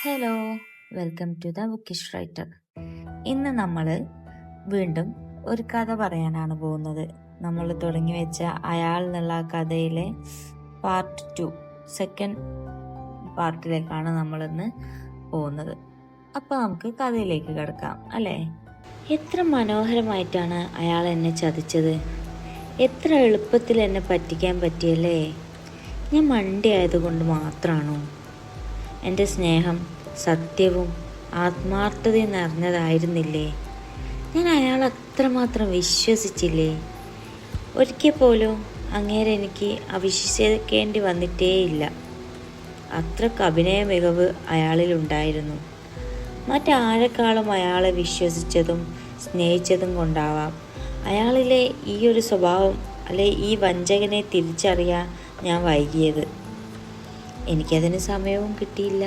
Hello, welcome to the bookish writer. ഇന്ന് നമ്മൾ വീണ്ടും ഒരു കഥ പറയാനാണ് പോകുന്നത്. നമ്മൾ തുടങ്ങി വെച്ച അയാൾ എന്നുള്ള കഥയിലെ പാർട്ട് 2 സെക്കൻഡ് പാർട്ടിലേക്കാണ് നമ്മളിന്ന് പോകുന്നത്. അപ്പോൾ നമുക്ക് കഥയിലേക്ക് കിടക്കാം അല്ലേ? എത്ര മനോഹരമായിട്ടാണ് അയാൾ എന്നെ ചതിച്ചത്. എത്ര എളുപ്പത്തിൽ എന്നെ പറ്റിക്കാൻ പറ്റിയല്ലേ. ഞാൻ മണ്ടി ആയതുകൊണ്ട് മാത്രമാണോ? എൻ്റെ സ്നേഹം സത്യവും ആത്മാർത്ഥതയും നിറഞ്ഞതായിരുന്നില്ലേ? ഞാൻ അയാൾ അത്രമാത്രം വിശ്വസിച്ചില്ലേ? ഒരിക്കൽ പോലും അങ്ങേരെ എനിക്ക് അവിശ്വസിക്കേണ്ടി വന്നിട്ടേയില്ല. അത്രക്ക് അഭിനയ മികവ് അയാളിലുണ്ടായിരുന്നു. മറ്റാരെക്കാളും അയാളെ വിശ്വസിച്ചതും സ്നേഹിച്ചതും കൊണ്ടാവാം അയാളിലെ ഈ ഒരു സ്വഭാവം അല്ലെ ഈ വഞ്ചകനെ തിരിച്ചറിയാൻ ഞാൻ വൈകിയത്. എനിക്കതിന് സമയവും കിട്ടിയില്ല.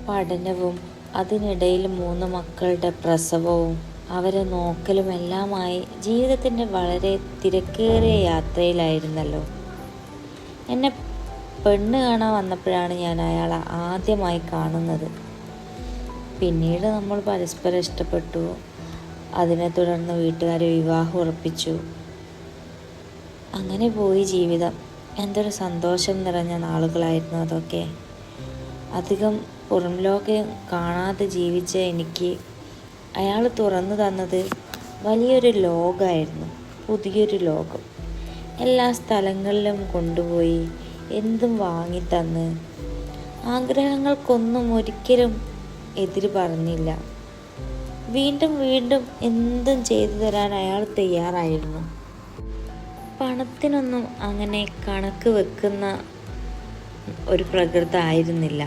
പഠനവും അതിനിടയിൽ 3 മക്കളുടെ പ്രസവവും അവരെ നോക്കലും എല്ലാമായി ജീവിതത്തിൻ്റെ വളരെ തിരക്കേറിയ യാത്രയിലായിരുന്നല്ലോ. എന്നെ പെണ്ണ് കാണാൻ വന്നപ്പോഴാണ് ഞാൻ അയാളെ ആദ്യമായി കാണുന്നത്. പിന്നീട് നമ്മൾ പരസ്പരം ഇഷ്ടപ്പെട്ടു. അതിനെ തുടർന്ന് വീട്ടുകാർ വിവാഹം ഉറപ്പിച്ചു. അങ്ങനെ പോയി ജീവിതം. എന്തൊരു സന്തോഷം നിറഞ്ഞ നാളുകളായിരുന്നു അതൊക്കെ. അധികം പുറം ലോകം കാണാതെ ജീവിച്ച എനിക്ക് അയാൾ തുറന്നു തന്നത് വലിയൊരു ലോകമായിരുന്നു, പുതിയൊരു ലോകം. എല്ലാ സ്ഥലങ്ങളിലും കൊണ്ടുപോയി എന്തും വാങ്ങിത്തന്ന് ആഗ്രഹങ്ങൾക്കൊന്നും ഒരിക്കലും എതിര് പറഞ്ഞില്ല. വീണ്ടും വീണ്ടും എന്തും ചെയ്തു തരാൻ അയാൾ തയ്യാറായിരുന്നു. പണത്തിനൊന്നും അങ്ങനെ കണക്ക് വെക്കുന്ന ഒരു പ്രകൃതി ആയിരുന്നില്ല.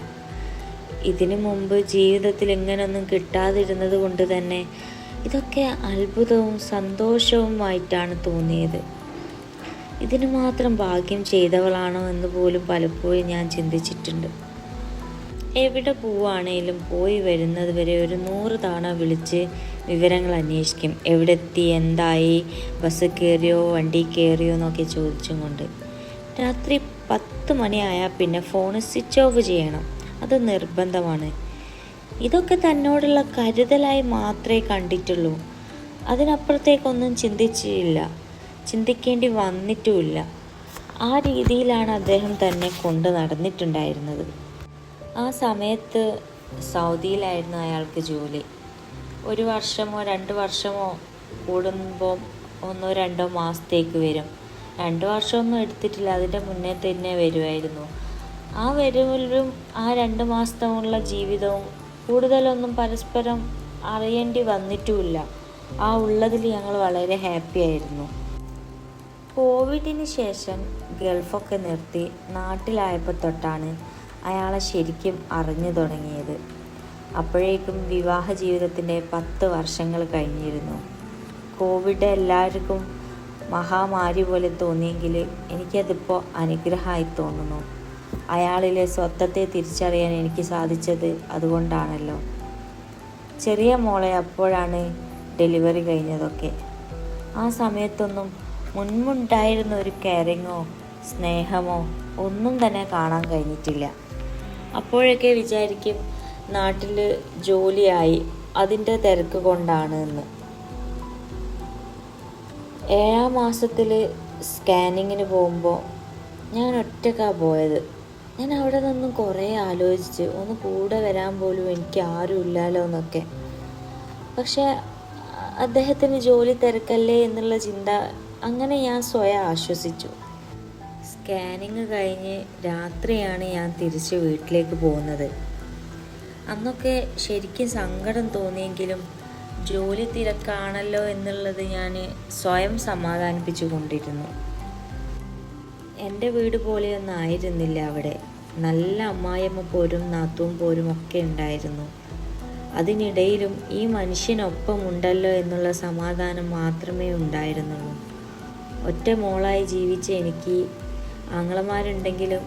ഇതിനു മുമ്പ് ജീവിതത്തിൽ ഇങ്ങനൊന്നും കിട്ടാതിരുന്നത് കൊണ്ട് തന്നെ ഇതൊക്കെ അത്ഭുതവും സന്തോഷവുമായിട്ടാണ് തോന്നിയത്. ഇതിനു മാത്രം ഭാഗ്യം ചെയ്തവളാണോ എന്ന് പോലും പലപ്പോഴും ഞാൻ ചിന്തിച്ചിട്ടുണ്ട്. എവിടെ പോവുകയാണേലും പോയി വരുന്നത് വരെ ഒരു 100 തവണ വിളിച്ച് വിവരങ്ങൾ അന്വേഷിക്കും. എവിടെ എത്തി, എന്തായി, ബസ് കയറിയോ വണ്ടി കയറിയോ എന്നൊക്കെ ചോദിച്ചും കൊണ്ട്. രാത്രി 10 മണിയായാൽ പിന്നെ ഫോൺ സ്വിച്ച് ഓഫ് ചെയ്യണം, അത് നിർബന്ധമാണ്. ഇതൊക്കെ തന്നോടുള്ള കരുതലായി മാത്രമേ കണ്ടിട്ടുള്ളൂ. അതിനപ്പുറത്തേക്കൊന്നും ചിന്തിക്കേണ്ടി വന്നിട്ടുമില്ല. ആ രീതിയിലാണ് അദ്ദേഹം തന്നെ കൊണ്ട് നടന്നിട്ടുണ്ടായിരുന്നത്. ആ സമയത്ത് സൗദിയിലായിരുന്നു അയാൾക്ക് ജോലി. 1 വർഷമോ 2 വർഷമോ കൂടുമ്പോൾ 1-2 മാസത്തേക്ക് വരും. 2 വർഷമൊന്നും എടുത്തിട്ടില്ല, അതിൻ്റെ മുന്നേ തന്നെ വരുമായിരുന്നു. ആ വരവിലും ആ 2 മാസത്തുമുള്ള ജീവിതവും കൂടുതലൊന്നും പരസ്പരം അറിയേണ്ടി വന്നിട്ടുമില്ല. ആ ഉള്ളതിൽ ഞങ്ങൾ വളരെ ഹാപ്പി ആയിരുന്നു. കോവിഡിന് ശേഷം ഗൾഫൊക്കെ നിർത്തി നാട്ടിലായപ്പോൾ തൊട്ടാണ് അയാളെ ശരിക്കും അറിഞ്ഞു തുടങ്ങിയത്. അപ്പോഴേക്കും വിവാഹ ജീവിതത്തിൻ്റെ 10 വർഷങ്ങൾ കഴിഞ്ഞിരുന്നു. കോവിഡ് എല്ലാവർക്കും മഹാമാരി പോലെ തോന്നിയെങ്കിൽ എനിക്കതിപ്പോൾ അനുഗ്രഹമായി തോന്നുന്നു. അയാളിലെ സ്വത്വത്തെ തിരിച്ചറിയാൻ എനിക്ക് സാധിച്ചത് അതുകൊണ്ടാണല്ലോ. ചെറിയ മോളെ അപ്പോഴാണ് ഡെലിവറി കഴിഞ്ഞതൊക്കെ. ആ സമയത്തൊന്നും മുൻപുണ്ടായിരുന്ന ഒരു കെയറിങ്ങോ സ്നേഹമോ ഒന്നും തന്നെ കാണാൻ കഴിഞ്ഞിട്ടില്ല. അപ്പോഴൊക്കെ വിചാരിക്കും നാട്ടിൽ ജോലിയായി, അതിൻ്റെ തിരക്ക് കൊണ്ടാണ് എന്ന്. 7ാം മാസത്തിൽ സ്കാനിങ്ങിന് പോകുമ്പോൾ ഞാൻ ഒറ്റയ്ക്കാണ് പോയത്. ഞാൻ അവിടെ നിന്നും കുറേ ആലോചിച്ച് ഒന്ന് കൂടെ വരാൻ പോലും എനിക്ക് ആരും ഇല്ലല്ലോ എന്നൊക്കെ. പക്ഷേ അദ്ദേഹത്തിന് ജോലി തിരക്കല്ലേ എന്നുള്ള ചിന്ത, അങ്ങനെ ഞാൻ സ്വയം ആശ്വസിച്ചു. സ്കാനിങ് കഴിഞ്ഞ് രാത്രിയാണ് ഞാൻ തിരിച്ച് വീട്ടിലേക്ക് പോകുന്നത്. അന്നൊക്കെ ശരിക്കും സങ്കടം തോന്നിയെങ്കിലും ജോലി തിരക്കാണല്ലോ എന്നുള്ളത് ഞാൻ സ്വയം സമാധാനിപ്പിച്ചു കൊണ്ടിരുന്നു. എൻ്റെ വീട് പോലെയൊന്നും ആയിരുന്നില്ല അവിടെ. നല്ല അമ്മായിയമ്മ പോരും നാത്തൂൻ പോരും ഒക്കെ ഉണ്ടായിരുന്നു. അതിനിടയിലും ഈ മനുഷ്യനൊപ്പം ഉണ്ടല്ലോ എന്നുള്ള സമാധാനം മാത്രമേ ഉണ്ടായിരുന്നുള്ളൂ. ഒറ്റ മോളായി ജീവിച്ച എനിക്ക് ആങ്ങളമാരുണ്ടെങ്കിലും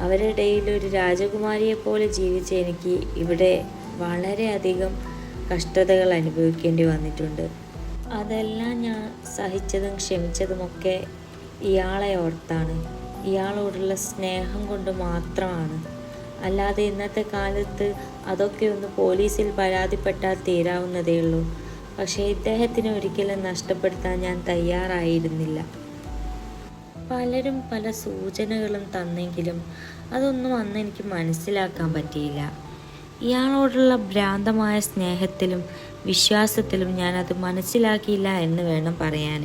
അവരുടെ ഇടയിൽ ഒരു രാജകുമാരിയെ പോലെ ജീവിച്ച എനിക്ക് ഇവിടെ വളരെയധികം കഷ്ടതകൾ അനുഭവിക്കേണ്ടി വന്നിട്ടുണ്ട്. അതെല്ലാം ഞാൻ സഹിച്ചതും ക്ഷമിച്ചതുമൊക്കെ ഇയാളെ ഓർത്താണ്. ഇയാളോടുള്ള സ്നേഹം കൊണ്ട് മാത്രമാണ്. അല്ലാതെ ഇന്നത്തെ കാലത്ത് അതൊക്കെ ഒന്ന് പോലീസിൽ പരാതിപ്പെട്ടാൽ തീരാവുന്നതേ ഉള്ളൂ. പക്ഷേ ഇദ്ദേഹത്തിനെ ഒരിക്കലും നഷ്ടപ്പെടുത്താൻ ഞാൻ തയ്യാറായിരുന്നില്ല. പലരും പല സൂചനകളും തന്നെങ്കിലും അതൊന്നും അന്ന് എനിക്ക് മനസ്സിലാക്കാൻ പറ്റിയില്ല. ഇയാളോടുള്ള ഭ്രാന്തമായ സ്നേഹത്തിലും വിശ്വാസത്തിലും ഞാനത് മനസ്സിലാക്കിയില്ല എന്ന് വേണം പറയാൻ.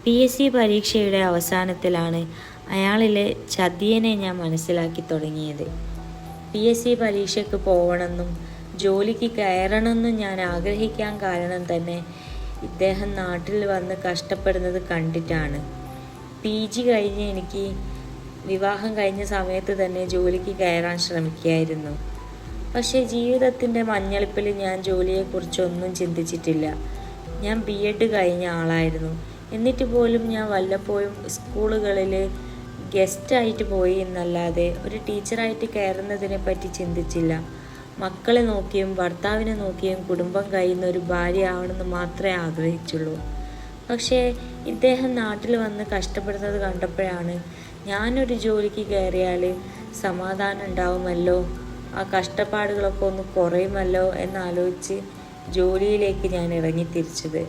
PSC പരീക്ഷയുടെ അവസാനത്തിലാണ് അയാളിലെ ചതിയനെ ഞാൻ മനസ്സിലാക്കി തുടങ്ങിയത്. PSC പരീക്ഷയ്ക്ക് പോകണമെന്നും ജോലിക്ക് കയറണമെന്നും ഞാൻ ആഗ്രഹിക്കാൻ കാരണം തന്നെ ഇദ്ദേഹം നാട്ടിൽ വന്ന് കഷ്ടപ്പെടുന്നത് കണ്ടിട്ടാണ്. PG കഴിഞ്ഞ് എനിക്ക് വിവാഹം കഴിഞ്ഞ സമയത്ത് തന്നെ ജോലിക്ക് കയറാൻ ശ്രമിക്കുകയായിരുന്നു. പക്ഷേ ജീവിതത്തിൻ്റെ മഞ്ഞളിപ്പിൽ ഞാൻ ജോലിയെക്കുറിച്ചൊന്നും ചിന്തിച്ചിട്ടില്ല. ഞാൻ B.Ed കഴിഞ്ഞ ആളായിരുന്നു. എന്നിട്ട് പോലും ഞാൻ വല്ലപ്പോഴും സ്കൂളുകളിൽ ഗസ്റ്റായിട്ട് പോയി എന്നല്ലാതെ ഒരു ടീച്ചറായിട്ട് കയറുന്നതിനെ പറ്റി ചിന്തിച്ചില്ല. മക്കളെ നോക്കിയും ഭർത്താവിനെ നോക്കിയും കുടുംബം കഴിയുന്ന ഒരു ഭാര്യ ആവണമെന്ന് മാത്രമേ ആഗ്രഹിച്ചുള്ളൂ. പക്ഷേ ഇദ്ദേഹം നാട്ടിൽ വന്ന് കഷ്ടപ്പെടുന്നത് കണ്ടപ്പോഴാണ് ഞാനൊരു ജോലിക്ക് കയറിയാൽ സമാധാനം ഉണ്ടാവുമല്ലോ, ആ കഷ്ടപ്പാടുകളൊക്കെ ഒന്ന് കുറയുമല്ലോ എന്നാലോചിച്ച് ജോലിയിലേക്ക് ഞാൻ ഇറങ്ങിത്തിരിച്ചത്.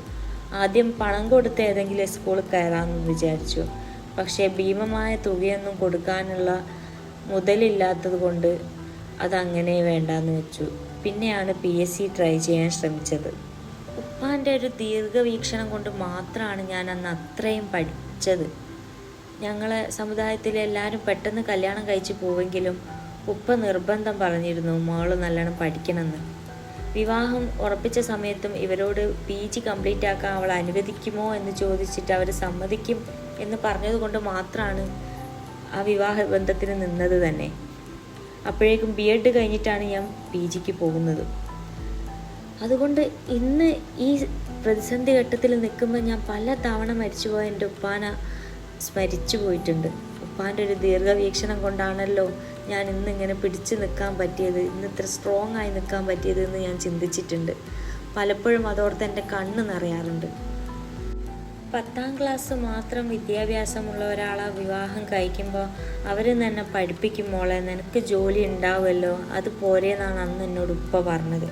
ആദ്യം പണം കൊടുത്ത് ഏതെങ്കിലും സ്കൂളിൽ കയറാമെന്ന് വിചാരിച്ചു. പക്ഷേ ഭീമമായ തുകയൊന്നും കൊടുക്കാനുള്ള മുതലില്ലാത്തത് കൊണ്ട് അതങ്ങനെ വേണ്ടാന്ന് വെച്ചു. പിന്നെയാണ് PSC ട്രൈ ചെയ്യാൻ ശ്രമിച്ചത്. ഉപ്പാൻ്റെ ഒരു ദീർഘവീക്ഷണം കൊണ്ട് മാത്രമാണ് ഞാൻ അന്ന് അത്രയും പഠിച്ചത്. ഞങ്ങളെ സമുദായത്തിലെ എല്ലാവരും പെട്ടെന്ന് കല്യാണം കഴിച്ച് പോവെങ്കിലും ഉപ്പ നിർബന്ധം പറഞ്ഞിരുന്നു മോള് നല്ലോണം പഠിക്കണമെന്ന്. വിവാഹം ഉറപ്പിച്ച സമയത്തും ഇവരോട് PG കംപ്ലീറ്റ് ആക്കാൻ അവൾ അനുവദിക്കുമോ എന്ന് ചോദിച്ചിട്ട് അവർ സമ്മതിക്കും എന്ന് പറഞ്ഞതുകൊണ്ട് മാത്രമാണ് ആ വിവാഹ ബന്ധത്തിന് നിന്നത് തന്നെ. അപ്പോഴേക്കും B.Ed കഴിഞ്ഞിട്ടാണ് ഞാൻ PGക്ക് പോകുന്നത്. അതുകൊണ്ട് ഇന്ന് ഈ പ്രതിസന്ധി ഘട്ടത്തിൽ നിൽക്കുമ്പോൾ ഞാൻ പല തവണ മരിച്ചുപോയ എൻ്റെ ഉപ്പാനെ സ്മരിച്ചു പോയിട്ടുണ്ട്. ഉപ്പാൻ്റെ ഒരു ദീർഘവീക്ഷണം കൊണ്ടാണല്ലോ ഞാൻ ഇന്നിങ്ങനെ പിടിച്ചു നിൽക്കാൻ പറ്റിയത്, ഇന്ന് ഇത്ര സ്ട്രോങ് ആയി നിൽക്കാൻ പറ്റിയത് എന്ന് ഞാൻ ചിന്തിച്ചിട്ടുണ്ട്. പലപ്പോഴും അതോർത്ത് എൻ്റെ കണ്ണ് നിറയാറുണ്ട്. 10ാം ക്ലാസ് മാത്രം വിദ്യാഭ്യാസമുള്ള ഒരാളെ വിവാഹം കഴിക്കുമ്പോൾ അവർ തന്നെ പഠിപ്പിക്കും മോളെ, നിനക്ക് ജോലി ഉണ്ടാവുമല്ലോ, അത് പോരെന്നാണ് അന്ന് എന്നോട് ഉപ്പ പറഞ്ഞത്.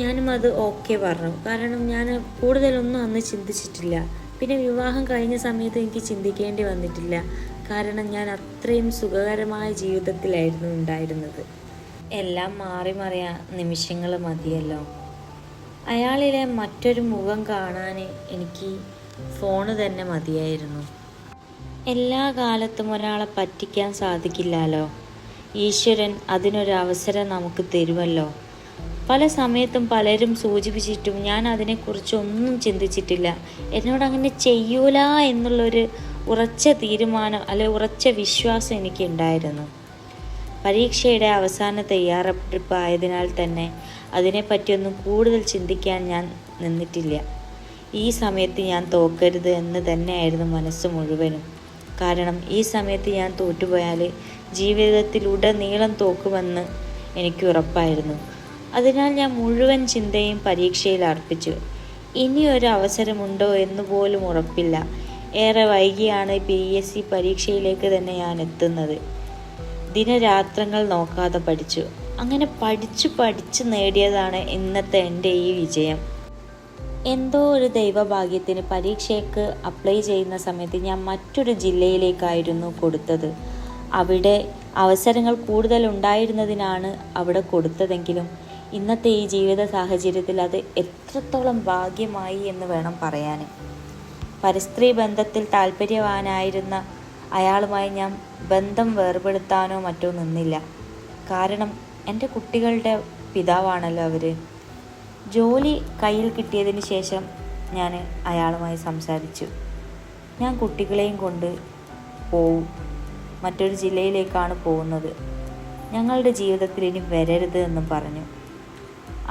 ഞാനും അത് ഓക്കെ പറഞ്ഞു. കാരണം ഞാൻ കൂടുതലൊന്നും അന്ന് ചിന്തിച്ചിട്ടില്ല. പിന്നെ വിവാഹം കഴിഞ്ഞ സമയത്ത് എനിക്ക് ചിന്തിക്കേണ്ടി വന്നിട്ടില്ല. കാരണം ഞാൻ അത്രയും സുഖകരമായ ജീവിതത്തിലായിരുന്നു ഉണ്ടായിരുന്നത്. എല്ലാം മാറി മറിയ നിമിഷങ്ങൾ മതിയല്ലോ. അയാളിലെ മറ്റൊരു മുഖം കാണാൻ എനിക്ക് ഫോണ് തന്നെ മതിയായിരുന്നു. എല്ലാ കാലത്തും ഒരാളെ പറ്റിക്കാൻ സാധിക്കില്ലല്ലോ. ഈശ്വരൻ അതിനൊരു അവസരം നമുക്ക് തരുമല്ലോ. പല സമയത്തും പലരും സൂചിപ്പിച്ചിട്ടും ഞാൻ അതിനെക്കുറിച്ചൊന്നും ചിന്തിച്ചിട്ടില്ല. എന്നോടങ്ങനെ ചെയ്യൂല എന്നുള്ളൊരു ഉറച്ച തീരുമാനം ഉറച്ച വിശ്വാസം എനിക്കുണ്ടായിരുന്നു. പരീക്ഷയുടെ അവസാന തയ്യാറെടുപ്പ് ആയതിനാൽ തന്നെ അതിനെപ്പറ്റിയൊന്നും കൂടുതൽ ചിന്തിക്കാൻ ഞാൻ നിന്നിട്ടില്ല. ഈ സമയത്ത് ഞാൻ തോക്കരുത് എന്ന് തന്നെയായിരുന്നു മനസ്സ് മുഴുവനും. കാരണം ഈ സമയത്ത് ഞാൻ തോറ്റുപോയാൽ ജീവിതത്തിലുടനീളം തോക്കുമെന്ന് എനിക്ക് ഉറപ്പായിരുന്നു. അതിനാൽ ഞാൻ മുഴുവൻ ചിന്തയും പരീക്ഷയിൽ അർപ്പിച്ചു. ഇനിയൊരു അവസരമുണ്ടോ എന്ന് പോലും ഉറപ്പില്ല. ഏറെ വൈകിയാണ് PSC പരീക്ഷയിലേക്ക് തന്നെ ഞാൻ എത്തുന്നത്. ദിനരാത്രങ്ങൾ നോക്കാതെ പഠിച്ചു. അങ്ങനെ പഠിച്ച് നേടിയതാണ് ഇന്നത്തെ എൻ്റെ ഈ വിജയം. എന്തോ ഒരു ദൈവഭാഗ്യത്തിന് പരീക്ഷയ്ക്ക് അപ്ലൈ ചെയ്യുന്ന സമയത്ത് ഞാൻ മറ്റൊരു ജില്ലയിലേക്കായിരുന്നു കൊടുത്തത്. അവിടെ അവസരങ്ങൾ കൂടുതൽ ഉണ്ടായിരുന്നതിനാണ് അവിടെ കൊടുത്തതെങ്കിലും ഇന്നത്തെ ഈ ജീവിത സാഹചര്യത്തിൽ അത് എത്രത്തോളം ഭാഗ്യമായി എന്ന് വേണം പറയാൻ. പരസ്ത്രീ ബന്ധത്തിൽ താല്പര്യവാനായിരുന്ന അയാളുമായി ഞാൻ ബന്ധം വേർപെടുത്താനോ മറ്റോ നിന്നില്ല. കാരണം എൻ്റെ കുട്ടികളുടെ പിതാവാണല്ലോ അവർ. ജോലി കയ്യിൽ കിട്ടിയതിന് ശേഷം ഞാൻ അയാളുമായി സംസാരിച്ചു. ഞാൻ കുട്ടികളെയും കൊണ്ട് പോവും, മറ്റൊരു ജില്ലയിലേക്കാണ് പോകുന്നത്, ഞങ്ങളുടെ ജീവിതത്തിൽ ഇനി വരരുത് എന്നും പറഞ്ഞു.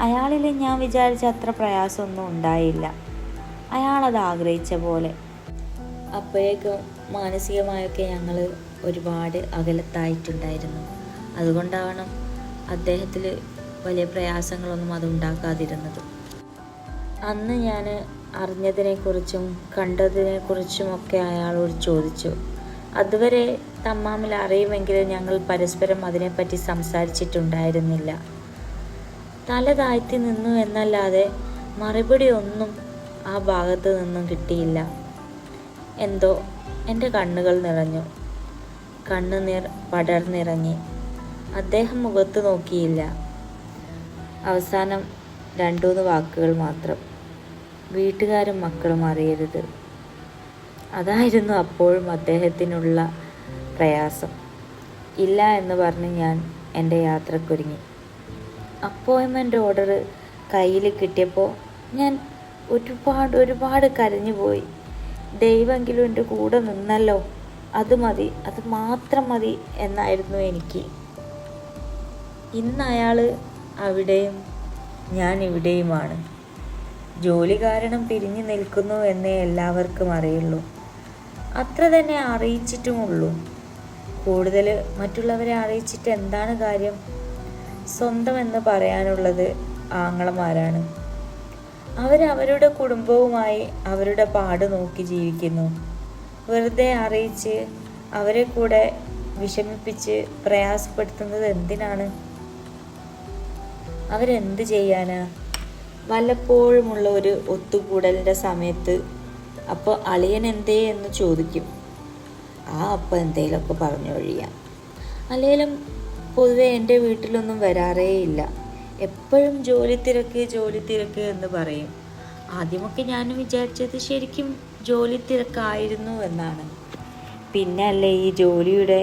അയാളിൽ ഞാൻ വിചാരിച്ച അത്ര പ്രയാസമൊന്നും ഉണ്ടായില്ല. അയാളത് ആഗ്രഹിച്ച പോലെ. അപ്പോഴേക്കും മാനസികമായൊക്കെ ഞങ്ങൾ ഒരുപാട് അകലത്തായിട്ടുണ്ടായിരുന്നു. അതുകൊണ്ടാവണം അദ്ദേഹത്തിൽ വലിയ പ്രയാസങ്ങളൊന്നും അത് ഉണ്ടാക്കാതിരുന്നത്. അന്ന് ഞാൻ അറിഞ്ഞതിനെക്കുറിച്ചും കണ്ടതിനെക്കുറിച്ചുമൊക്കെ അയാളോട് ചോദിച്ചു. അതുവരെ തമ്മാമിൽ അറിയുമെങ്കിലും ഞങ്ങൾ പരസ്പരം അതിനെപ്പറ്റി സംസാരിച്ചിട്ടുണ്ടായിരുന്നില്ല. തല താഴ്ത്തി നിന്നു എന്നല്ലാതെ മറുപടി ഒന്നും ആ ഭാഗത്ത് നിന്നും കിട്ടിയില്ല. എന്തോ എൻ്റെ കണ്ണുകൾ നിറഞ്ഞു. കണ്ണുനീർ പടർന്നിറങ്ങി. അദ്ദേഹം മുഖത്ത് നോക്കിയില്ല. അവസാനം 2-3 വാക്കുകൾ മാത്രം: വീട്ടുകാരും മക്കളും അറിയരുത്. അതായിരുന്നു അപ്പോഴും അദ്ദേഹത്തിനുള്ള പ്രയാസം. ഇല്ല എന്ന് പറഞ്ഞ് ഞാൻ എൻ്റെ യാത്രക്കൊരുങ്ങി. അപ്പോയിൻമെൻ്റ് ഓർഡർ കയ്യിൽ കിട്ടിയപ്പോൾ ഞാൻ ഒരുപാട് കരഞ്ഞുപോയി. ദൈവമെങ്കിലും എൻ്റെ കൂടെ നിന്നല്ലോ, അത് മതി, അത് മാത്രം മതി എന്നായിരുന്നു എനിക്ക്. ഇന്ന് അയാൾ അവിടെയും ഞാൻ ഇവിടെയുമാണ്. ജോലി കാരണം പിരിഞ്ഞു നിൽക്കുന്നു എന്നേ എല്ലാവർക്കും അറിയുള്ളൂ. അത്ര തന്നെ അറിയിച്ചിട്ടുമുള്ളൂ. കൂടുതൽ മറ്റുള്ളവരെ അറിയിച്ചിട്ട് എന്താണ് കാര്യം? സ്വന്തം എന്ന് പറയാനുള്ളത് ആങ്ങളമാരാണ്. അവരവരുടെ കുടുംബവുമായി അവരുടെ പാട് നോക്കി ജീവിക്കുന്നു. വെറുതെ അറിയിച്ച് അവരെ കൂടെ വിഷമിപ്പിച്ച് പ്രയാസപ്പെടുത്തുന്നത് എന്തിനാണ്? അവരെന്ത് ചെയ്യാനാ? വല്ലപ്പോഴുമുള്ള ഒരു ഒത്തുകൂടലിൻ്റെ സമയത്ത് അപ്പോൾ അളിയൻ എന്തേ എന്ന് ചോദിക്കും. അപ്പോൾ എന്തേലൊക്കെ പറഞ്ഞു ഒഴിയാം. അല്ലെങ്കിലും പൊതുവെ എൻ്റെ വീട്ടിലൊന്നും വരാറേയില്ല. എപ്പോഴും ജോലി തിരക്ക് എന്ന് പറയും. ആദ്യമൊക്കെ ഞാനും വിചാരിച്ചത് ശരിക്കും ജോലി തിരക്കായിരുന്നു എന്നാണ്. പിന്നെ അല്ലേ ഈ ജോലിയുടെ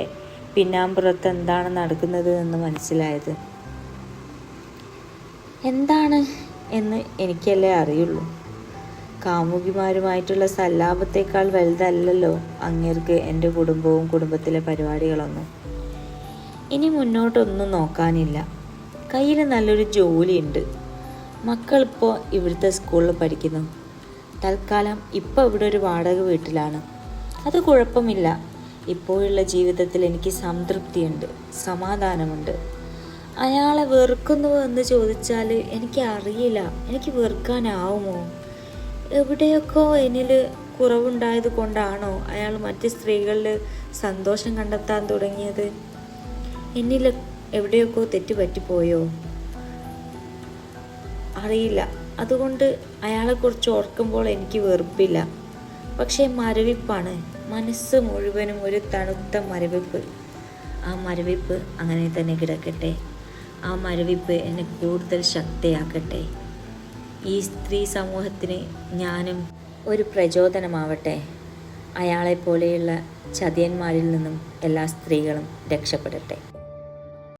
പിന്നാമ്പുറത്ത് എന്താണ് നടക്കുന്നത് എന്ന് മനസ്സിലായത്. എന്താണ് എന്ന് എനിക്കല്ലേ അറിയുള്ളൂ. കാമുകിമാരുമായിട്ടുള്ള സല്ലാപത്തേക്കാൾ വലുതല്ലല്ലോ അങ്ങേർക്ക് എൻ്റെ കുടുംബവും കുടുംബത്തിലെ പരിപാടികളൊന്നും. ഇനി മുന്നോട്ടൊന്നും നോക്കാനില്ല. കയ്യിൽ നല്ലൊരു ജോലിയുണ്ട്. മക്കളിപ്പോൾ ഇവിടുത്തെ സ്കൂളിൽ പഠിക്കുന്നു. തൽക്കാലം ഇപ്പോൾ ഇവിടെ ഒരു വാടക വീട്ടിലാണ്. അത് കുഴപ്പമില്ല. ഇപ്പോഴുള്ള ജീവിതത്തിൽ എനിക്ക് സംതൃപ്തിയുണ്ട്, സമാധാനമുണ്ട്. അയാളെ വെറുക്കുന്നുവോ എന്ന് ചോദിച്ചാൽ എനിക്ക് അറിയില്ല. എനിക്ക് വെറുക്കാനാവുമോ? എവിടെയൊക്കെ എന്നിൽ കുറവുണ്ടായത് കൊണ്ടാണോ അയാൾ മറ്റ് സ്ത്രീകളിൽ സന്തോഷം കണ്ടെത്താൻ തുടങ്ങിയത്? എന്നിൽ എവിടെയൊക്കെ തെറ്റുപറ്റിപ്പോയോ? അറിയില്ല. അതുകൊണ്ട് അയാളെക്കുറിച്ച് ഓർക്കുമ്പോൾ എനിക്ക് വെറുപ്പില്ല. പക്ഷേ മരവിപ്പാണ്. മനസ്സ് മുഴുവനും ഒരു തണുത്ത മരവിപ്പ്. ആ മരവിപ്പ് അങ്ങനെ തന്നെ കിടക്കട്ടെ. ആ മരവിപ്പ് എന്നെ കൂടുതൽ ശക്തിയാക്കട്ടെ. ഈ സ്ത്രീ സമൂഹത്തിന് ഞാനും ഒരു പ്രചോദനമാവട്ടെ. അയാളെപ്പോലെയുള്ള ചതിയന്മാരിൽ നിന്നും എല്ലാ സ്ത്രീകളും രക്ഷപ്പെടട്ടെ.